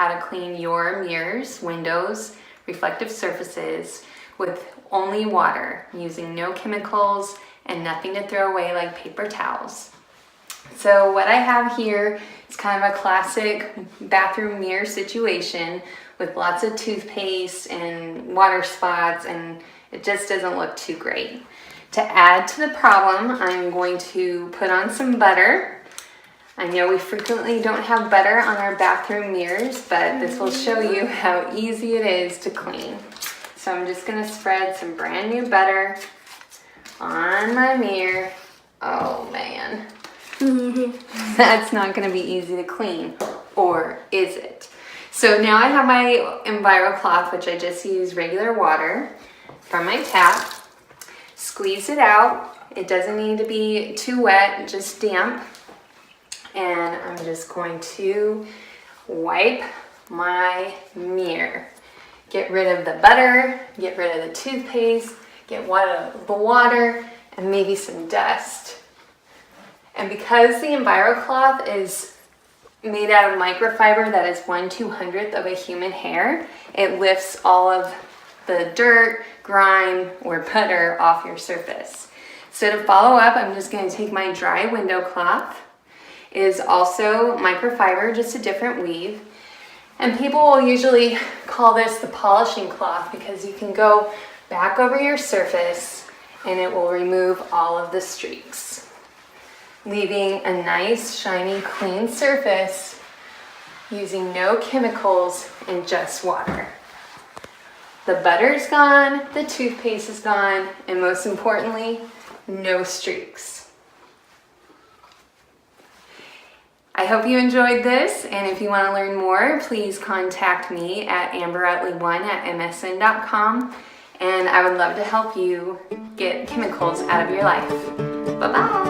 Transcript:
how to clean your mirrors, windows, reflective surfaces with only water, using no chemicals and nothing to throw away like paper towels. So what I have here is kind of a classic bathroom mirror situation with lots of toothpaste and water spots, and it just doesn't look too great. To add to the problem, I'm going to put on some butter. I know we frequently don't have butter on our bathroom mirrors, but this will show you how easy it is to clean. So I'm just gonna spread some brand new butter on my mirror. Oh man, that's not gonna be easy to clean, or is it? So now I have my EnviroCloth, which I just use regular water from my tap. Squeeze it out. It doesn't need to be too wet, just damp. And I'm just going to wipe my mirror. Get rid of the butter, get rid of the toothpaste, get rid of the water, and maybe some dust. And because the EnviroCloth is made out of microfiber that is 1/200th of a human hair, it lifts all of the dirt, grime, or butter off your surface. So to follow up, I'm just going to take my dry window cloth. It is also microfiber, just a different weave. And people will usually call this the polishing cloth because you can go back over your surface and it will remove all of the streaks, leaving a nice, shiny, clean surface using no chemicals and just water. The butter's gone, the toothpaste is gone, and most importantly, no streaks. I hope you enjoyed this, and if you want to learn more, please contact me at amberutley1@msn.com, and I would love to help you get chemicals out of your life. Bye-bye!